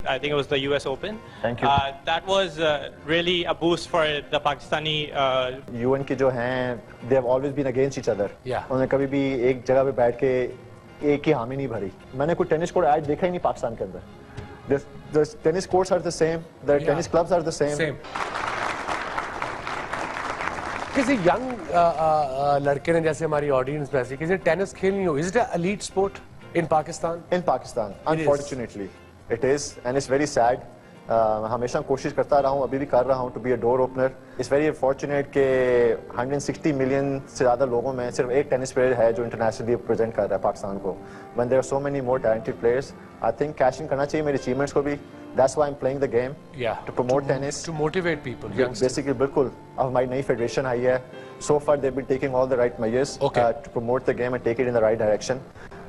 I think it was the US Open. Thank you. That was really a boost for the Pakistani. UN के जो हैं, they have always been against each other. Yeah. उन्होंने कभी भी एक जगह पे बैठ के एक ही हामी नहीं भरी. मैंने कोई टेनिस कोर्ट ऐड देखा ही नहीं पाकिस्तान के अंदर. The tennis courts are the same. The tennis clubs are the same. Same. किसी यंग लड़के ने, जैसे हमारी ऑडियंस में, किसी ने टेनिस खेलनी हो, is it a elite sport in Pakistan? In Pakistan, unfortunately, it is, and it's very sad. हमेशा कोशिश करता रहा हूँ, अभी भी कर रहा हूँ, to be a door opener. It's very unfortunate कि 160 million से ज़्यादा लोगों में सिर्फ एक टेनिस प्लेयर है जो इंटरनेशनली रिप्रेजेंट कर रहा है पाकिस्तान को. When there are so many more talented players, I think cash in करना चाहिए मेरे अचीवमेंट्स को भी. That's why I'm playing the game. Yeah. To promote tennis. To motivate people. Basically, बिल्कुल. अब हमारी नई फेडरेशन आई है. So far, they've been taking all the right measures to promote the game and take it in the right direction.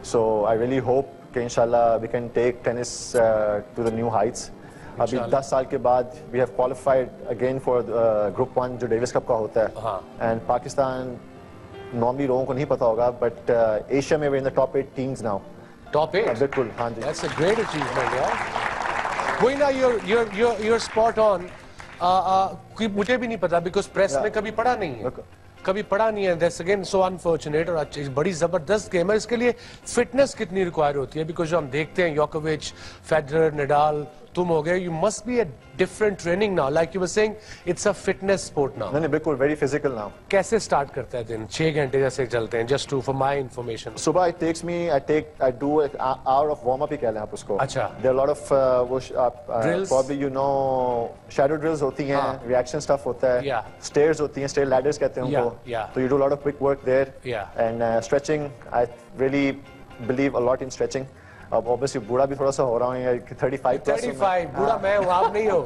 So I really hope कि इंशाल्लाह we can take tennis to the new heights. अभी 10 साल के बाद we have qualified again for Group 1 जो Davis cup का होता है. And Pakistan normally लोगों को नहीं पता होगा, but Asia में we're in the top 8 teams now. Top 8? बिल्कुल, हाँ जी. That's a great achievement, yeah. वही ना, you're spot on. मुझे भी नहीं पता because press में कभी पढ़ा नहीं है. कभी पढ़ा नहीं है. That's again so unfortunate. और अच्छी बड़ी जबरदस्त गेम है. इसके लिए फिटनेस कितनी रिक्वायर होती है? बिकॉज जो हम देखते हैं योकोविच, फेडरर, नडाल, तुम हो गए, you must be a different training now. Like you were saying, it's a fitness sport now. नहीं बिल्कुल, very physical now. कैसे स्टार्ट करता है दिन? 6 घंटे जैसे चलते हैं, just to for my information. सुबह it takes me, I do an hour of warm up ही कह लें आप उसको. अच्छा. There are a lot of drills. Probably you know shadow drills होती हैं, reaction stuff होता है. Yeah. Stairs होती हैं, stair ladders कहते हैं उनको. Yeah. So you do a lot of quick work there. Yeah. And stretching, I really believe a lot in stretching. अब obviously बूढ़ा भी थोड़ा सा हो रहा हूँ, 35 plus. 35, बूढ़ा मैं हूँ, आप नहीं हो.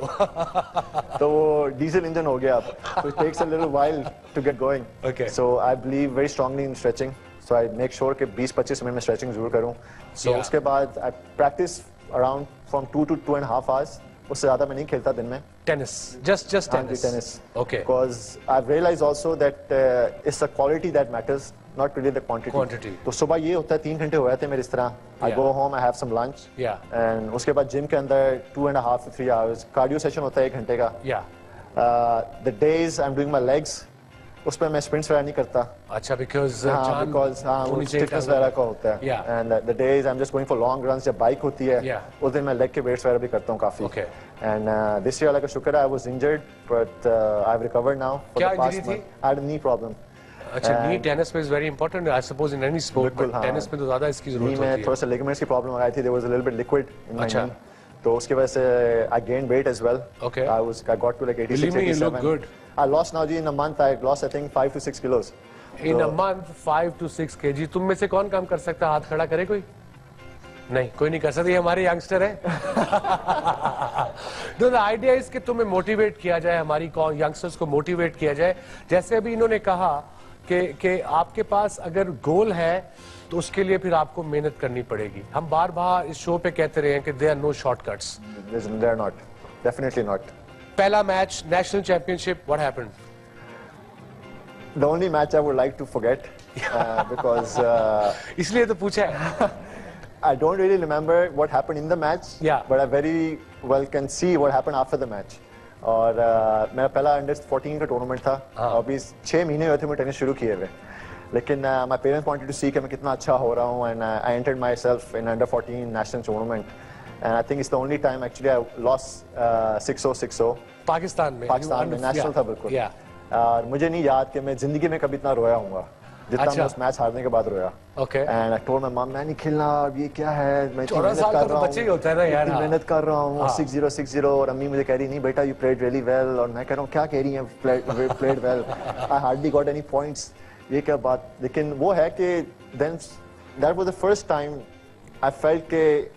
तो वो डीजल इंजन हो गया अब. So it takes a little while to get going. Okay. So I believe very strongly in stretching. So I make sure कि 20-25 मिनट में stretching जरूर करूँ. So उसके बाद I practice around from 2 to 2.5 hours. उससे ज़्यादा मैं नहीं खेलता दिन में. Tennis, just tennis. Tennis. Okay. Because I've realized also that it's the quality that matters, not really the quantity. तो सुबह ये होता है 3 घंटे हो जाते हैं मेरे इस तरह. I go home, I have some lunch. Yeah. And उसके बाद जिम के अंदर 2.5 to 3 hours. Cardio session होता है 1 घंटे का. Yeah. The days I'm doing my legs, उस पर मैं स्प्रिंट्स वगैरह नहीं करता. अच्छा, because वो स्टिफनेस वगैरह का होता है. Yeah. And the days I'm just going for long runs. जब बाइक होती है, उस दिन मैं लेग के वेट्स वगैरह भी करता हूँ काफी. Okay. And this year, like a शुक्र है, I was injured, but I've recovered now. क्या injury थी? I had a knee problem. अच्छा, knee tennis में is very important, I suppose in any sport, but tennis में तो ज़्यादा इसकी ज़रूरत होती है. में थोड़ा सा ligaments की problem आ गई थी. There was a little bit liquid in my knee. तो उसकी वजह से I gained weight as well. Okay. I got to like 86, Believe me, 87. you look good. I lost now, in a month. I lost I think 5 to 6 kilos. In a month, 5 to 6 kg. तुम में से कौन काम कर सकता है? हाथ खड़ा करे कोई? नहीं, कोई नहीं कर सकता. ये हमारे यंगस्टर है. तो the idea is कि तुम्हें मोटिवेट किया जाए, हमारी यंगस्टर्स को मोटिवेट किया जाए. जैसे अभी इन्होंने कहा कि आपके पास अगर गोल है तो उसके लिए फिर आपको मेहनत करनी पड़ेगी. हम बार बार इस शो पे कहते रहे हैं कि there are no shortcuts. They are not. Definitely not. पहला match, national championship, what happened? The only match I would like to forget because इसलिए तो पूछा है. I don't really remember what happened in the match, but I very well can see what happened after the match. और मेरा पहला under 14 का tournament था. अभी 6 महीने हुए थे मैं टेनिस शुरू किए हुए. लेकिन my parents wanted to see कि मैं कितना अच्छा हो रहा हूँ, and I entered myself in under 14 national tournament. And I think it's the only time actually I lost 6-0, 6-0. Pakistan में नेशनल था बिल्कुल. और मुझे नहीं याद कि मैं जिंदगी में कभी इतना रोया हूँगा जितना मैं उस मैच हारने के बाद रोया. And I told my mom, मैं नहीं खेलना, ये क्या है, मैं मेहनत कर रहा हूँ, मेहनत कर रहा हूँ. 6-0, 6-0. और अम्मी मुझे कह रही नहीं बेटा, you played really well. और मैं कह रहा हूँ क्या कह रही हैं, played well. I hardly got any points. ये क्या बात. लेकिन वो है कि then that was the first time I felt कि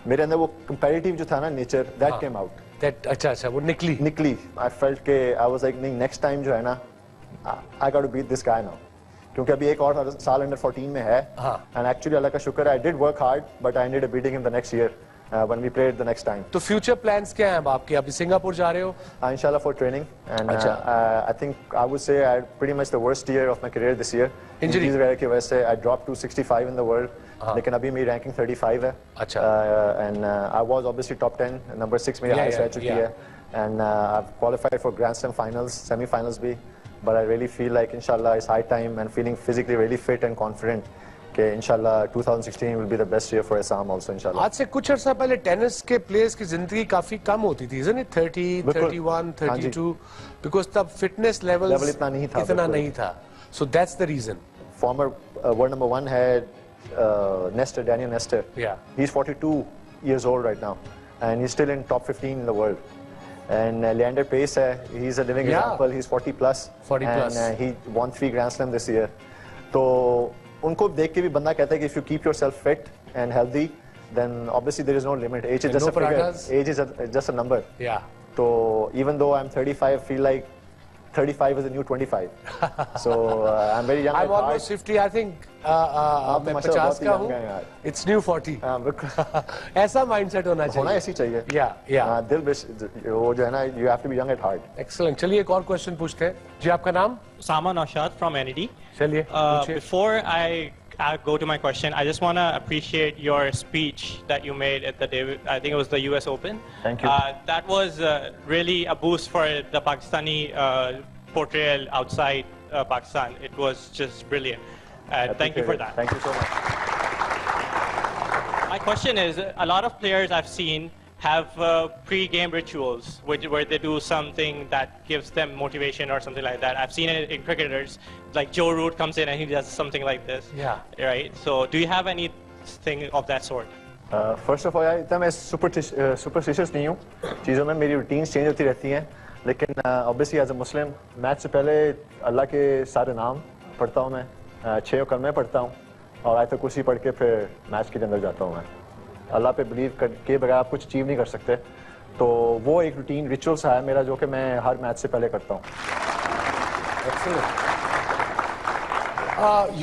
मेरे अंदर वो competitive जो था ना nature that came out. अच्छा वो निकली. I felt कि I was like नहीं, next time जो है ना I got to beat this guy now. क्योंकि अभी एक और साल अंडर 14 में है. And actually अल्लाह का शुक्र है I did work hard but I ended up beating him the next year when we played the next time. तो future plans क्या हैं आपके? अभी सिंगापुर जा रहे हो? Inshallah for training and I think I would say I had pretty much the worst year of my career this year. Injuries वगैरह की वजह से I dropped to 65 in the world. लेकिन अभी मेरी रैंकिंग 35 है. अच्छा. And I was obviously top 10, number 6 मेरी highest रह चुकी है. And I've qualified for Grand Slam finals, semi-finals भी. But I really feel like inshallah it's high time and feeling physically really fit and confident कि inshallah 2016 will be the best year for Assam also inshallah. आज से कुछ अर्सा पहले tennis के players की जिंदगी काफी कम होती थी, isn't it? 30, 31, 32, because तब fitness levels इतना नहीं था. So that's the reason. Former world number 1 had Nestor, Daniel Nestor. Yeah. He's 42 years old right now, and he's still in top 15 in the world. And Leander Pace, he's a living example. He's 40 plus. 40 plus. And he won 3 Grand Slam this year. So उनको देख के भी बंदा कहता है कि if you keep yourself fit and healthy, then obviously there is no limit. Age is just a figure. Age is just a number. Yeah. So even though I'm 35, I feel like 35 is the new 25. So I'm very young. I'm almost 50. I think मैं 50 का हूँ. It's new 40. ऐसा mindset होना चाहिए. होना ऐसी चाहिए. Yeah. दिल वो जो है ना, you have to be young at heart. Excellent. चलिए एक और question पूछते हैं. जी आपका नाम? Sama Naushad from NED. चलिए. Before I go to my question, I just want to appreciate your speech that you made at the day, I think it was the US Open. Thank you. That was really a boost for the Pakistani portrayal outside Pakistan. It was just brilliant. Thank you for that. Thank you so much. My question is, a lot of players I've seen have pre-game rituals where they do something that gives them motivation or something like that. I've seen it in cricketers, like Joe Root comes in and he does something like this. Yeah. Right? So do you have anything of that sort? First of all, इतना मैं superstitious नहीं हूँ. चीज़ों में मेरी routines change होती रहती हैं. लेकिन obviously as a Muslim, match से पहले अल्लाह के सारे नाम पढ़ता हूँ मैं. 6 कलमे पढ़ता हूँ और आयत कुर्सी पढ़ के फिर मैच के अंदर जाता हूँ मैं. अल्लाह पे बिलीव करके बगैर आप कुछ अचीव नहीं कर सकते. तो वो एक रूटीन रिचुअल्स है मेरा जो कि मैं हर मैच से पहले करता हूँ.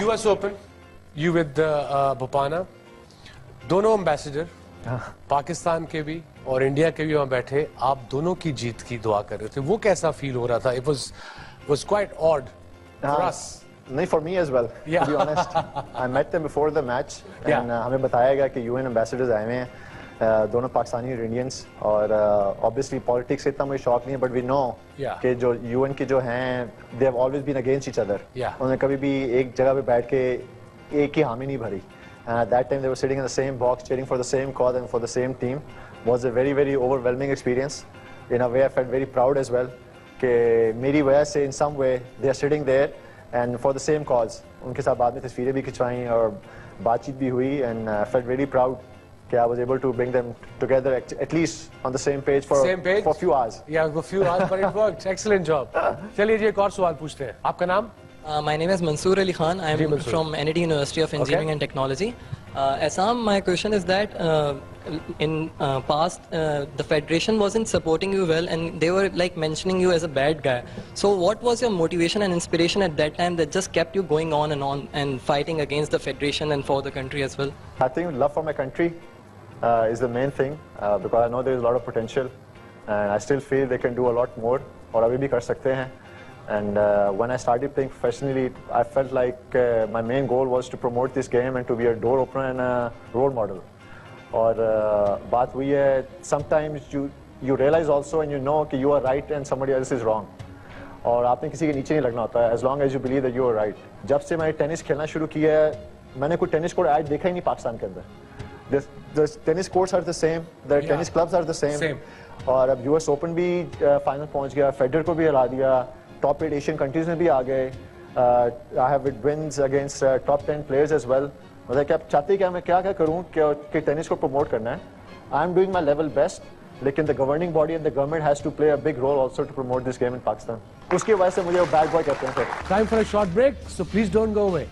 US Open, you with Bopana, दोनों एम्बेसडर पाकिस्तान के भी और इंडिया के भी वहाँ बैठे, आप दोनों की जीत की दुआ कर रहे थे. वो कैसा फील हो रहा था? It was quite odd for us. नहीं, for me as well, to be honest. I met them before the match and हमें बताया गया कि UN ambassadors आए हुए हैं, दोनों पाकिस्तानी और इंडियंस. और obviously politics से इतना मुझे शौक नहीं है, but we know कि जो UN के जो हैं, they have always been against each other. उन्होंने कभी भी एक जगह पे बैठ के एक ही हामी नहीं भरी. At that time they were sitting in the same box, cheering for the same cause and for the same team. Was a very, very overwhelming experience. In a way, I felt very proud as well. कि मेरी वजह से in some way they are sitting there and for the same cause. उनके साथ बाद में तस्वीरें भी खिंचवाई और बातचीत भी हुई and I felt really proud कि I was able to bring them together at least on the same page for a few hours. Yeah, for a few hours, but it worked. Excellent job. चलिए जी एक और सवाल पूछते हैं. आपका नाम? My name is Mansoor Ali Khan. I am from NED University of Engineering and Technology. Assam, my question is that in past the federation wasn't supporting you well and they were like mentioning you as a bad guy. So what was your motivation and inspiration at that time that just kept you going on and fighting against the federation and for the country as well? I think love for my country is the main thing because I know there is a lot of potential and I still feel they can do a lot more और अभी भी कर सकते हैं. And when I started playing professionally, I felt like my main goal was to promote this game and to be a door opener and a role model. और बात हुई है, sometimes you realize also and you know कि you are right and somebody else is wrong. और आपने किसी के नीचे नहीं लगना होता है, as long as you believe that you are right. जब से मैंने टेनिस खेलना शुरू किया है, मैंने कोई टेनिस कोर्ट आज देखा ही नहीं पाकिस्तान के अंदर. The tennis courts are the same, the tennis clubs are the same. और अब US Open भी फाइनल पहुंच गया, फेडरर को भी हरा दिया, टॉप 8 एशियन कंट्रीज में भी आ गए. I have wins against top 10 players as well. मतलब क्या चाहते क्या मैं क्या करूं कि टेनिस को प्रमोट करना है. I am doing my level best, लेकिन the governing body and the government has to play a big role also to promote this game in Pakistan. उसकी वजह से मुझे बैड बॉय कहते हैं. Time for a short break, so please don't go away.